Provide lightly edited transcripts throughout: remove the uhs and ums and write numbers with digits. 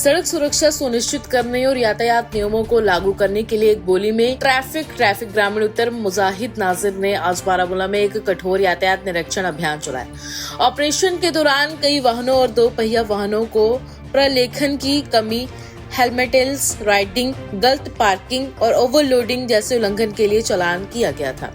सड़क सुरक्षा सुनिश्चित करने और यातायात नियमों को लागू करने के लिए एक बोली में ट्रैफिक ग्रामीण उत्तर मुजाहिद नाजिर ने आज बारामूला में एक कठोर यातायात निरीक्षण अभियान चलाया। ऑपरेशन के दौरान कई वाहनों और दो पहिया वाहनों को प्रलेखन की कमी, हेलमेटलेस राइडिंग, गलत पार्किंग और ओवरलोडिंग जैसे उल्लंघन के लिए चालान किया गया था।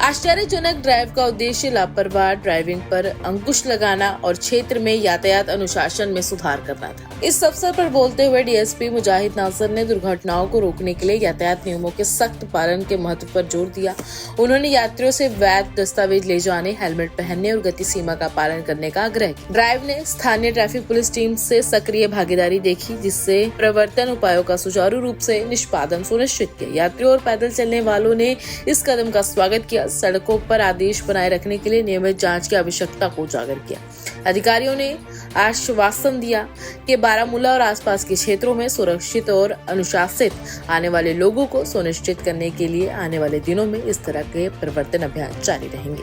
आश्चर्यजनक ड्राइव का उद्देश्य लापरवाह ड्राइविंग पर अंकुश लगाना और क्षेत्र में यातायात अनुशासन में सुधार करना था। इस अवसर पर बोलते हुए डीएसपी मुजाहिद नासिर ने दुर्घटनाओं को रोकने के लिए यातायात नियमों के सख्त पालन के महत्व पर जोर दिया। उन्होंने यात्रियों से वैध दस्तावेज ले जाने, हेलमेट पहनने और गति सीमा का पालन करने का आग्रह किया। ड्राइव ने स्थानीय ट्रैफिक पुलिस टीम से सक्रिय भागीदारी देखी, जिससे प्रवर्तन उपायों का सुचारू रूप से निष्पादन सुनिश्चित किया। यात्रियों और पैदल चलने वालों ने इस कदम का स्वागत किया। सड़कों पर आदेश बनाए रखने के लिए नियमित जांच की आवश्यकता को उजागर किया। अधिकारियों ने आश्वासन दिया कि बारामूला और आसपास के क्षेत्रों में सुरक्षित और अनुशासित आने वाले लोगों को सुनिश्चित करने के लिए आने वाले दिनों में इस तरह के परिवर्तन अभियान जारी रहेंगे।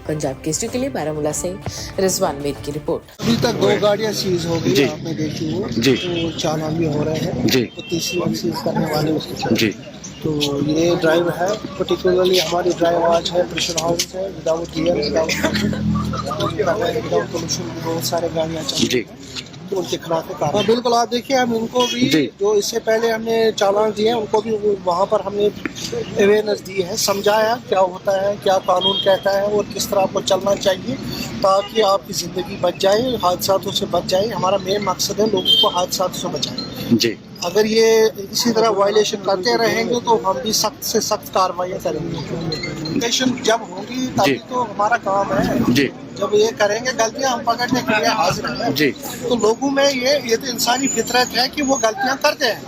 पंजाब केसरी के लिए बारामूला से रिजवान मीर की रिपोर्ट। अभी तक 2 गाड़ियां सीज हो गई, आपने देखी हो, तो चालान भी हो रहे हैं जी। तो तीसरी वाली सीज करने वाले उसके जी। तो ये ड्राइव है, पर्टिकुलरली हमारी ड्राइव आज है प्रेशर हाउस है, विदाउट गियर, विदाउट पोल्यूशन, बहुत सारे गाड़ियाँ चल रही हैं, तो उनके खिलाफ कार्रवाई। बिल्कुल, आप देखिए, हम उनको भी जो इससे पहले हमने चालान दिए हैं उनको भी वहाँ पर हमने अवेयरनेस दी है, समझाया क्या होता है, क्या कानून कहता है और किस तरह आपको चलना चाहिए ताकि आपकी ज़िंदगी बच जाए, हादसातों से बच जाए। हमारा मेन मकसद है लोगों को हादसातों से बचाएं जी। अगर ये इसी तरह वायलेशन करते रहेंगे तो हम भी सख्त से सख्त कार्रवाई करेंगे। वायलेशन जब होगी तभी तो हमारा काम है जी। जब ये करेंगे गलतियां, हम पकड़ने के लिए हाजिर हैं जी। तो लोगों में ये तो इंसानी फितरत है कि वो गलतियां करते हैं,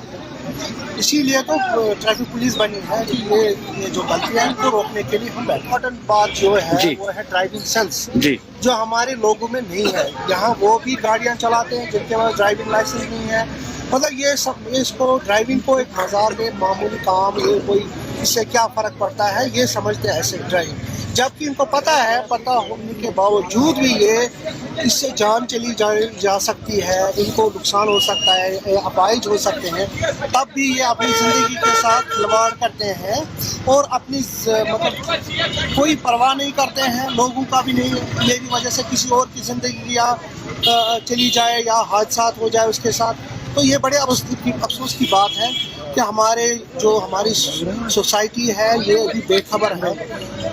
इसीलिए तो ट्रैफिक पुलिस बनी है कि ये जो गलतियां हैं इनको रोकने के लिए हम। इम्पोर्टेंट बात जो है वो है ड्राइविंग सेंस जी, जो हमारे लोगों में नहीं है। यहाँ वो भी गाड़ियाँ चलाते हैं जिनके पास ड्राइविंग लाइसेंस नहीं है। मतलब ये सब, इसको ड्राइविंग को एक मजाक में मामूली काम, ये कोई इससे क्या फ़र्क पड़ता है, ये समझते हैं ऐसे ड्राइविंग, जबकि इनको पता होने के बावजूद भी ये इससे जान चली जा सकती है, इनको नुकसान हो सकता है, अपाहिज हो सकते हैं, तब भी ये अपनी ज़िंदगी के साथ खिलवाड़ करते हैं और अपनी मतलब कोई परवाह नहीं करते हैं लोगों का भी नहीं। मेरी वजह से किसी और की ज़िंदगी या चली जाए या हादसा हो जाए उसके साथ, तो ये बड़े अफसोस की बात है कि हमारी सोसाइटी है ये अभी बेखबर है।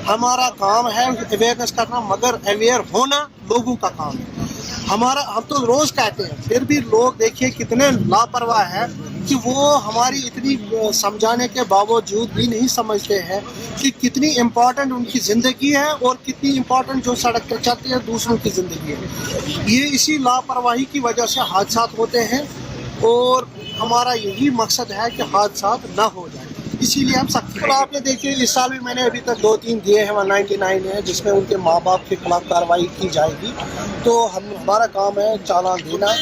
हमारा काम है अवेयरनेस करना, मगर अवेयर होना लोगों का काम है हमारा। हम तो रोज़ कहते हैं, फिर भी लोग देखिए कितने लापरवाह है कि वो हमारी इतनी समझाने के बावजूद भी नहीं समझते हैं कि कितनी इम्पोर्टेंट उनकी ज़िंदगी है और कितनी इम्पोर्टेंट जो सड़क पर चलती है दूसरों की ज़िंदगी है। ये इसी लापरवाही की वजह से हादसा होते हैं और हमारा यही मकसद है कि हादसा ना हो जाए, इसीलिए हम सख्त। तो आपने देखिए इस साल भी मैंने अभी तक 2-3 दिए हैं, 199 है, जिसमें उनके माँ बाप के खिलाफ कार्रवाई की जाएगी। तो हमारा काम है चालान देना,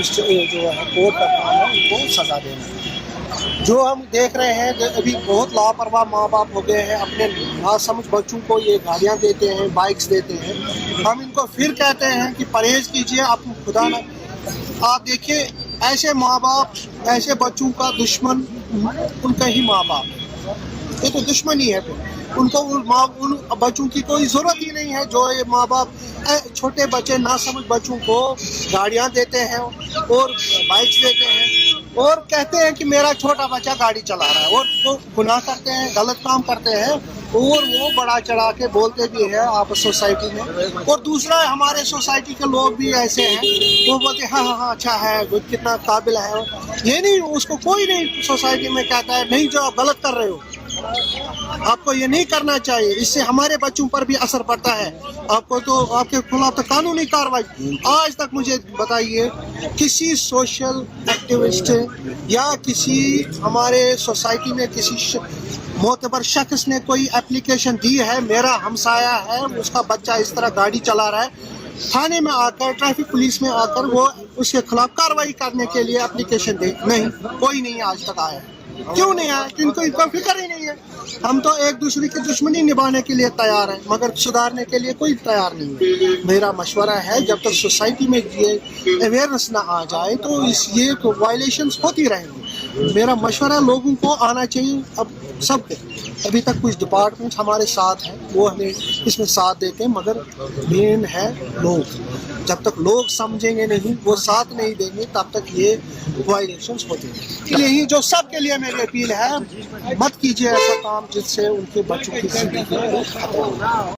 जो है कोर्ट का काम है उनको सजा देना। जो हम देख रहे हैं कि अभी बहुत लापरवाह माँ बाप हो गए हैं, अपने नासमझ बच्चों को ये गाड़ियाँ देते हैं, बाइक्स देते हैं। हम इनको फिर कहते हैं कि परहेज़ कीजिए, आप खुदा ना। आप देखिए ऐसे माँ बाप, ऐसे बच्चों का दुश्मन उनका ही माँ बाप, ये तो दुश्मनी है। फिर उनको उन बच्चों की कोई ज़रूरत ही नहीं है। जो ये माँ बाप छोटे बच्चे नासमझ बच्चों को गाड़ियाँ देते हैं और बाइक्स देते हैं और कहते हैं कि मेरा छोटा बच्चा गाड़ी चला रहा है, और वो गुनाह करते हैं, गलत काम करते हैं और वो बढ़ा चढ़ा के बोलते भी हैं आपस सोसाइटी में। और दूसरा, हमारे सोसाइटी के लोग भी ऐसे हैं, वो बोलते हैं हाँ अच्छा है, वो कितना काबिल है। ये नहीं, उसको कोई नहीं सोसाइटी में कहता है नहीं जो आप गलत कर रहे हो, आपको ये नहीं करना चाहिए, इससे हमारे बच्चों पर भी असर पड़ता है। आपको तो आपके खिलाफ तो कानूनी कार्रवाई। आज तक मुझे बताइए किसी सोशल एक्टिविस्ट या किसी हमारे सोसाइटी में किसी मोतबर शख्स ने कोई एप्लीकेशन दी है, मेरा हमसाया है उसका बच्चा इस तरह गाड़ी चला रहा है, थाने में आकर, ट्रैफिक पुलिस में आकर वो उसके खिलाफ कार्रवाई करने के लिए एप्लीकेशन दे? नहीं, कोई नहीं आज तक आया। क्यों नहीं आए? इनको इनका फिक्र ही नहीं है। हम तो एक दूसरे की दुश्मनी निभाने के लिए तैयार हैं, मगर सुधारने के लिए कोई तैयार नहीं है। मेरा मशवरा है, जब तक सोसाइटी में ये अवेयरनेस ना आ जाए तो ये वायलेशंस होती रहेंगी। मेरा मशवरा लोगों को आना चाहिए, अब सबको। अभी तक कुछ डिपार्टमेंट हमारे साथ हैं, वो हमें इसमें साथ देते हैं, मगर मेन है लोग। जब तक लोग समझेंगे नहीं, वो साथ नहीं देंगे, तब तक ये वायलेशंस होती हैं। यही जो सबके लिए मेरी अपील है, मत कीजिए ऐसा काम जिससे उनके बच्चों की जिंदगी खत्म हो।